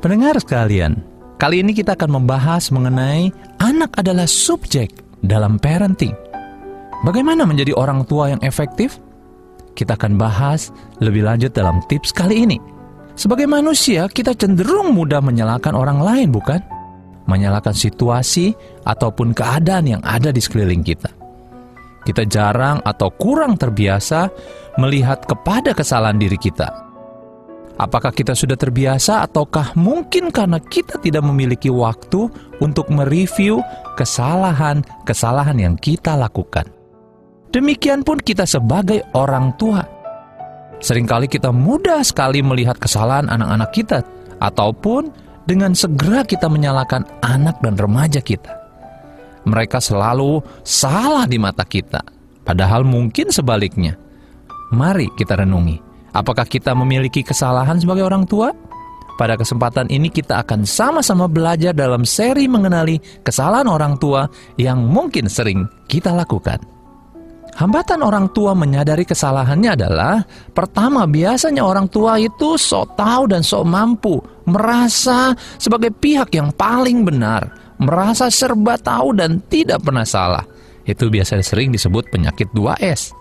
Pendengar sekalian, kali ini kita akan membahas mengenai anak adalah subjek dalam parenting. Bagaimana menjadi orang tua yang efektif? Kita akan bahas lebih lanjut dalam tips kali ini. Sebagai manusia, kita cenderung mudah menyalahkan orang lain, bukan? Menyalahkan situasi ataupun keadaan yang ada di sekeliling kita. Kita jarang atau kurang terbiasa melihat kepada kesalahan diri kita. Apakah kita sudah terbiasa ataukah mungkin karena kita tidak memiliki waktu untuk mereview kesalahan-kesalahan yang kita lakukan? Demikian pun kita sebagai orang tua. Seringkali kita mudah sekali melihat kesalahan anak-anak kita, ataupun dengan segera kita menyalahkan anak dan remaja kita. Mereka selalu salah di mata kita, padahal mungkin sebaliknya. Mari kita renungi, apakah kita memiliki kesalahan sebagai orang tua? Pada kesempatan ini kita akan sama-sama belajar dalam seri mengenali kesalahan orang tua yang mungkin sering kita lakukan. Hambatan orang tua menyadari kesalahannya adalah, pertama, biasanya orang tua itu sok tahu dan sok mampu, merasa sebagai pihak yang paling benar, merasa serba tahu dan tidak pernah salah. Itu biasanya sering disebut penyakit 2S.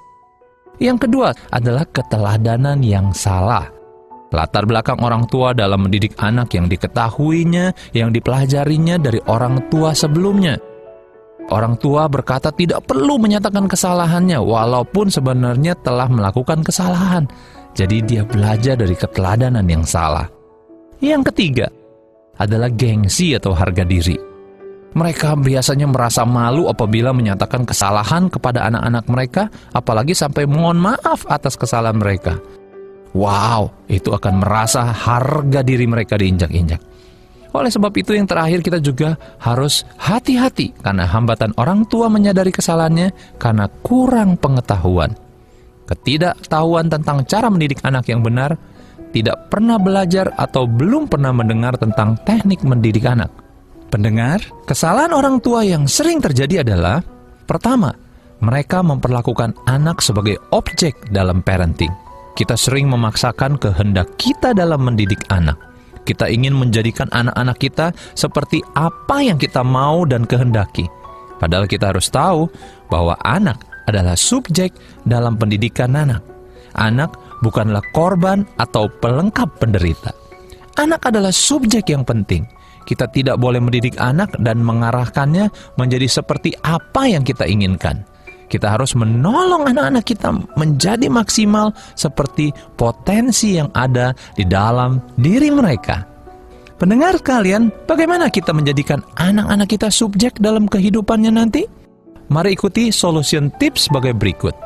Yang kedua adalah keteladanan yang salah. Latar belakang orang tua dalam mendidik anak yang diketahuinya, yang dipelajarinya dari orang tua sebelumnya. Orang tua berkata tidak perlu menyatakan kesalahannya, walaupun sebenarnya telah melakukan kesalahan. Jadi dia belajar dari keteladanan yang salah. Yang ketiga adalah gengsi atau harga diri. Mereka biasanya merasa malu apabila menyatakan kesalahan kepada anak-anak mereka, apalagi sampai mohon maaf atas kesalahan mereka. Wow, itu akan merasa harga diri mereka diinjak-injak. Oleh sebab itu yang terakhir kita juga harus hati-hati karena hambatan orang tua menyadari kesalahannya karena kurang pengetahuan. Ketidaktahuan tentang cara mendidik anak yang benar, tidak pernah belajar atau belum pernah mendengar tentang teknik mendidik anak. Pendengar, kesalahan orang tua yang sering terjadi adalah, pertama, mereka memperlakukan anak sebagai objek dalam parenting. Kita sering memaksakan kehendak kita dalam mendidik anak. Kita ingin menjadikan anak-anak kita seperti apa yang kita mau dan kehendaki. Padahal kita harus tahu bahwa anak adalah subjek dalam pendidikan anak. Anak bukanlah korban atau pelengkap penderita. Anak adalah subjek yang penting. Kita tidak boleh mendidik anak dan mengarahkannya menjadi seperti apa yang kita inginkan. Kita harus menolong anak-anak kita menjadi maksimal seperti potensi yang ada di dalam diri mereka. Pendengar sekalian, bagaimana kita menjadikan anak-anak kita subjek dalam kehidupannya nanti? Mari ikuti solution tips sebagai berikut.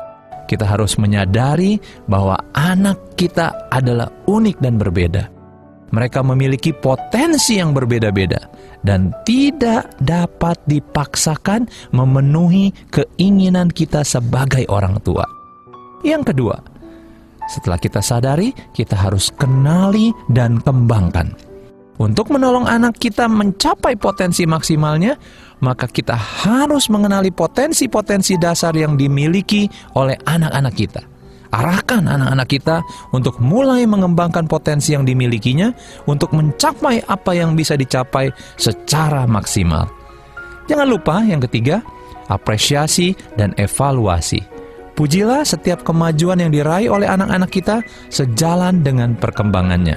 Kita harus menyadari bahwa anak kita adalah unik dan berbeda. Mereka memiliki potensi yang berbeda-beda dan tidak dapat dipaksakan memenuhi keinginan kita sebagai orang tua. Yang kedua, setelah kita sadari, kita harus kenali dan kembangkan. Untuk menolong anak kita mencapai potensi maksimalnya, maka kita harus mengenali potensi-potensi dasar yang dimiliki oleh anak-anak kita. Arahkan anak-anak kita untuk mulai mengembangkan potensi yang dimilikinya untuk mencapai apa yang bisa dicapai secara maksimal. Jangan lupa yang ketiga, apresiasi dan evaluasi. Pujilah setiap kemajuan yang diraih oleh anak-anak kita sejalan dengan perkembangannya.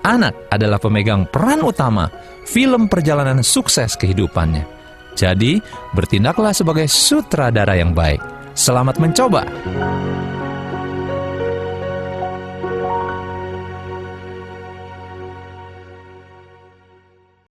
Anak adalah pemegang peran utama film perjalanan sukses kehidupannya. Jadi, bertindaklah sebagai sutradara yang baik. Selamat mencoba!